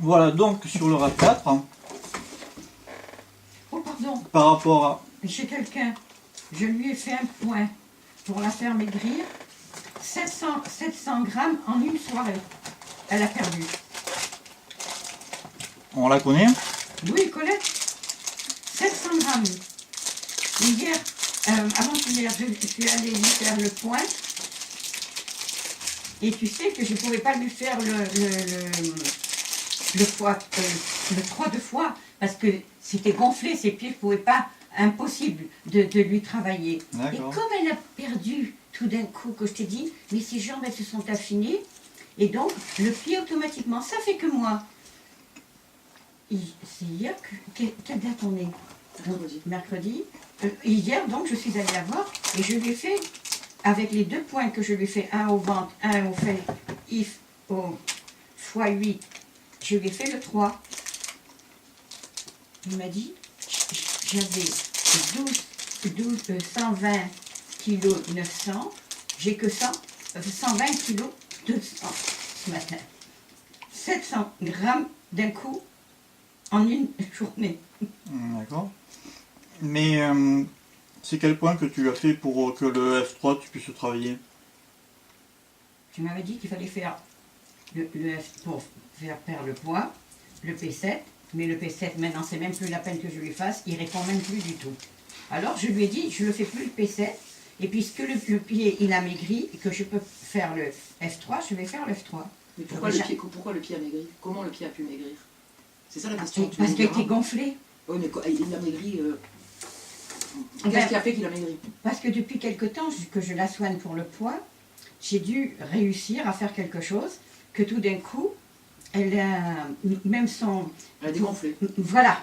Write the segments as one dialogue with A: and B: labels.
A: Voilà, donc sur le RAV4,
B: Oh, pardon,
A: par rapport à...
B: chez quelqu'un, je lui ai fait un point pour la faire maigrir. 700 grammes en une soirée. Elle a perdu.
A: On la connaît?
B: Oui, Colette, 700 grammes. Hier, avant-hier, je suis allée lui faire le point. Et tu sais que je ne pouvais pas lui faire le 3 de foie parce que c'était gonflé, ses pieds, je ne pouvais pas, impossible de lui travailler. Et comme elle a perdu tout d'un coup, que je t'ai dit, mais ses jambes, elles se sont affinées, et donc le pied automatiquement, ça fait que moi. C'est hier, quelle date on est? Mercredi. Hier, donc, je suis allée la voir et je lui ai fait, avec les 2 points que je lui ai fait, un au ventre, un au fait, au fois 8, je lui ai fait le 3. Il m'a dit, j'avais 120 kilos 900, j'ai que 120 kilos 200 ce matin. 700 grammes d'un coup en une journée.
A: D'accord. Mais c'est quel point que tu as fait pour que le F3 tu puisses travailler?
B: Tu m'avais dit qu'il fallait faire le F pour faire perdre le poids, le P7, mais le P7 maintenant c'est même plus la peine que je lui fasse, il répond même plus du tout. Alors je lui ai dit, je ne le fais plus le P7, et puisque le pied il a maigri, et que je peux faire le F3, je vais faire le F3.
C: Mais pourquoi le pied a maigri? Comment le pied a pu maigrir? C'est ça la question.
B: Parce qu'il était gonflé.
C: Oui, mais il a maigri. Qu'est-ce qui a fait qu'il a maigri?
B: Parce que depuis quelque temps que je la soigne pour le poids, j'ai dû réussir à faire quelque chose que tout d'un coup, elle a même son...
C: Elle a dégonflé.
B: Voilà.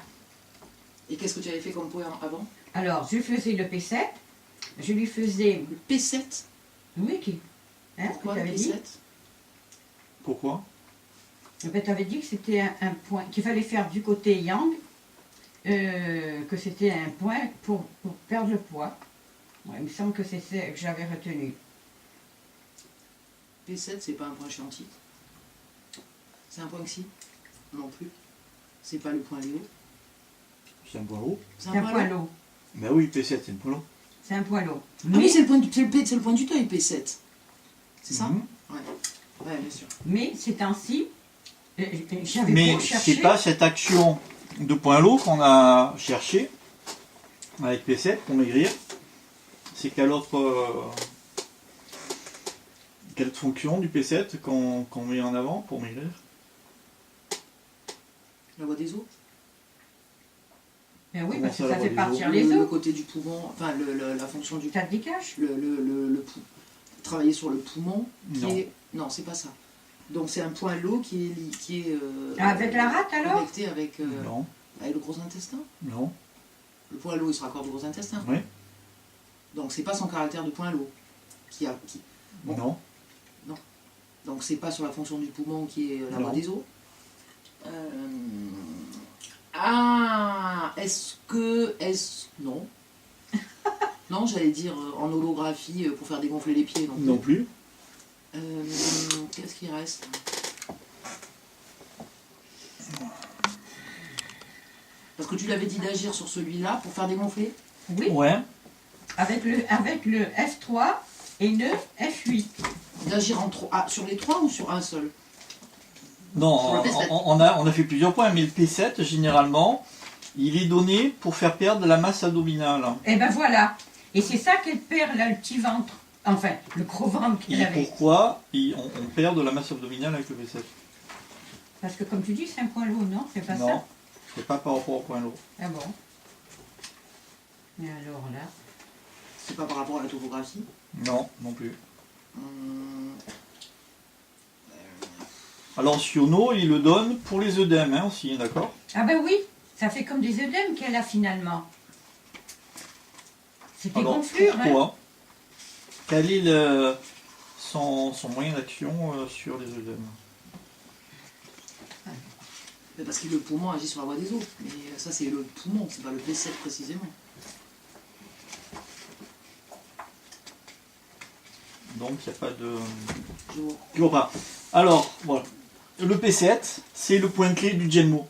C: Et qu'est-ce que tu avais fait comme poids avant?
B: Alors, je faisais le P7, je lui faisais...
C: Le P7?
B: Oui, qui? Hein,
C: Pourquoi le P7?
B: dit
A: Pourquoi?
B: Tu avais dit que c'était un point, qu'il fallait faire du côté yang, que c'était un point pour perdre le poids. Ouais, il me semble que c'est ça que j'avais retenu.
C: P7, c'est pas un point chiantique. C'est un point xi? Non plus. C'est pas le point Léo.
A: C'est un point haut.
B: C'est un point low.
A: Ben oui, P7 c'est un point haut.
B: C'est un point low.
C: Ah oui, c'est le point du teuil, P7. C'est ça? Ouais. Ouais, bien sûr.
B: Mais ces temps-ci, j'avais
A: Mais
B: beau chercher...
A: c'est pas cette action de point lourd qu'on a cherché avec P7 pour maigrir. C'est quelle autre fonction du P7 qu'on met en avant pour maigrir?
C: La voie des os?
B: Ben oui,
A: Comment
B: parce que
A: ça,
B: ça
A: la
B: fait
A: voie des
B: partir
A: os?
B: les
C: Le
B: os.
C: côté du poumon, enfin la fonction du...
B: Ça te décache.
C: Travailler sur le poumon,
A: Non.
C: Non, c'est pas ça. Donc c'est un point low qui est
B: Avec la rate alors?
C: connecté avec,
A: Non.
C: avec le gros intestin.
A: Non.
C: Le point low, il se raccorde au gros intestin.
A: Oui.
C: Donc c'est pas son caractère de point low. Bon.
A: Non.
C: Donc c'est pas sur la fonction du poumon qui est la voie des os. Non. Non, j'allais dire en holographie pour faire dégonfler les pieds.
A: Non plus.
C: Qu'est-ce qui reste? Parce que tu l'avais dit d'agir sur celui-là pour faire dégonfler?
B: Oui.
A: Ouais.
B: Avec le F3 et le F8.
C: D'agir sur les trois ou sur un seul?
A: Non,
C: Sur le P7.
A: on a fait plusieurs points, mais le P7, généralement, il est donné pour faire perdre la masse abdominale.
B: Et ben voilà. Et c'est ça qu'elle perd là, le petit ventre. Enfin, le gros ventre qu'elle
A: Et
B: avait.
A: pourquoi on perd de la masse abdominale avec le P7?
B: Parce que comme tu dis, c'est un point lourd, non? C'est pas
A: Non,
B: ça?
A: c'est pas par rapport au point lourd.
B: Ah bon? Et alors là?
C: C'est pas par rapport à la topographie?
A: Non, non plus.
C: Hum,
A: Alors Siono, il le donne pour les œdèmes hein, aussi, d'accord?
B: Ah ben oui, ça fait comme des œdèmes qu'elle a finalement. C'est des
A: Alors
B: gonflures, hein?
A: pourquoi? Quel est son moyen d'action sur les œdèmes?
C: Parce que le poumon agit sur la voie des os. Mais ça, c'est le poumon, c'est pas le P7 précisément.
A: Donc il n'y a pas de...
C: Je vois.
A: Tu vois pas. Alors, voilà. le P7, c'est le point clé du Genmo.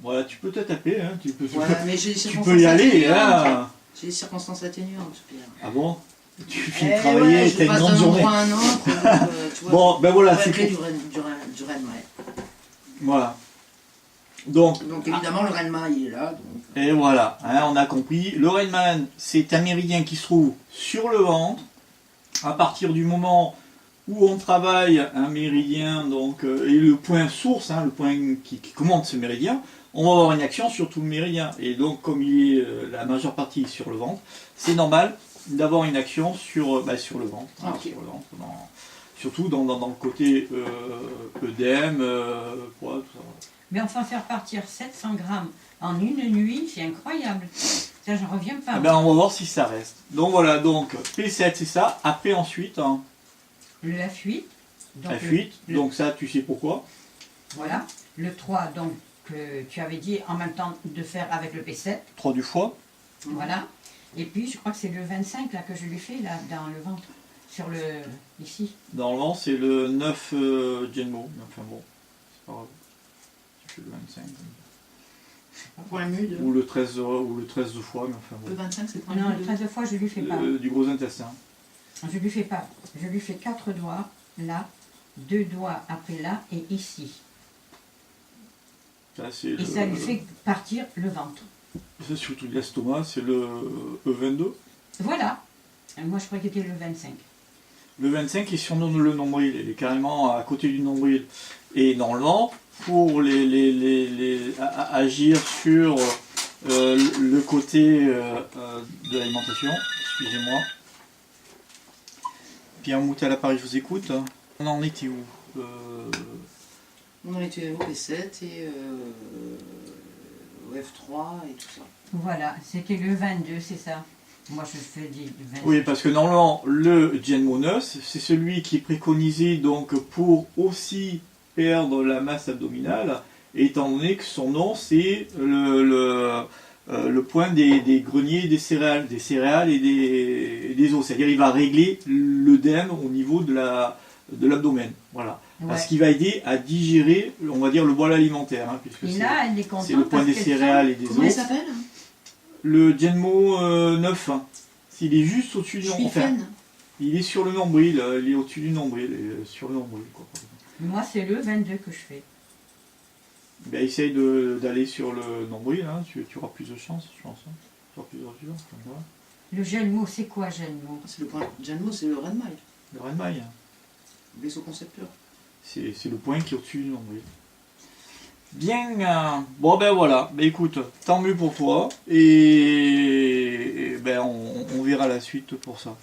A: Voilà, tu peux te taper, hein, tu peux,
C: Ouais, mais j'ai des
A: tu
C: circonstances
A: peux y aller.
C: atténuantes.
A: Hein.
C: J'ai des circonstances atténuantes, Pierre.
A: Ah bon? Tu finis
C: Eh
A: de travailler,
C: ouais, je
A: t'as une
C: passe
A: grande
C: d'un
A: journée.
C: endroit à un autre, tu vois.
A: Bon, ben voilà,
C: Ouais,
A: c'est
C: clé
A: pour-
C: du Renmail.
A: Voilà. Donc,
C: Donc évidemment, le Renmail il est là. Donc...
A: et voilà, hein, on a compris. Le Rainman, c'est un méridien qui se trouve sur le ventre. À partir du moment où on travaille un méridien, donc, et le point source, hein, le point qui commande ce méridien, on va avoir une action sur tout le méridien. Et donc, comme il est la majeure partie sur le ventre, c'est normal d'avoir une action sur, sur le ventre. Hein,
C: Ah, ok.
A: sur le ventre, surtout dans le côté œdème, poids, tout ça.
B: Mais enfin, faire partir 700 grammes en une nuit, c'est incroyable. Ça, j'en reviens pas.
A: Eh ben, on va voir si ça reste. Donc voilà, donc P7 c'est ça. Après ensuite, hein,
B: Le F8. Donc,
A: F8,
B: le-
A: donc ça tu sais pourquoi.
B: Voilà. Le 3, donc, que tu avais dit en même temps de faire avec le P7.
A: 3 du foie.
B: Voilà. Et puis, je crois que c'est le 25 là, que je lui fais, là, dans le ventre. Sur le... ici.
A: Normalement c'est le 9 Genmo. Mais enfin bon, c'est pas grave. Tu fais le 25.
C: Point mude.
A: Ou le 13 de foie, mais enfin
C: Le
A: bon.
C: 25, c'est point
B: Non,
C: mude.
B: le 13 fois, je lui fais pas.
A: Du gros intestin.
B: Je lui fais pas. Je lui fais 4 doigts, là, 2 doigts après là, et ici.
A: Ça, c'est
B: Et ça lui fait partir le ventre.
A: ça, surtout l'estomac, c'est le E22.
B: Voilà. Et moi, je croyais que c'était le 25.
A: Le 25 est sur le nombril, il est carrément à côté du nombril. Et normalement, pour agir sur le côté de l'alimentation, excusez-moi. Pierre Mout à l'appareil, je vous écoute. On en était où
C: On en était au P7 et au F3 et tout ça.
B: Voilà, c'était le 22, c'est ça. Moi, je fais du 25.
A: Oui, parce que normalement, le Genmo 9, c'est celui qui est préconisé donc, pour aussi perdre la masse abdominale, étant donné que son nom, c'est le point des greniers des céréales et des os. C'est-à-dire il va régler l'œdème au niveau de l'abdomen. Voilà.
B: Ouais.
A: Parce qu'il va aider à digérer, on va dire, le bol alimentaire. Hein, puisque
B: Et
A: c'est
B: là, elle est contente.
A: c'est le point
B: parce
A: des
B: qu'elle
A: céréales et des
C: Comment il
A: os.
C: s'appelle?
A: Le Genmo 9, hein. Il est juste au-dessus du nombril. Enfin,
C: Schwiffen.
A: il est sur le nombril, il est au-dessus du nombril, sur le nombril. Quoi.
B: sent. Moi, c'est le 22 que je fais.
A: Ben, essaye d'aller sur le nombril, hein, tu auras plus de chance, je pense. Hein. Tu auras plus de rupture. Voilà.
B: Le Gelmo, c'est quoi Gelmo?
C: C'est le point. Genmo, c'est le Renmail.
A: Le Renmail, hein.
C: Vaisseau concepteur.
A: C'est le point qui est au-dessus du nombril. Bien, bon ben voilà, ben écoute, tant mieux pour toi, et ben on verra la suite pour ça.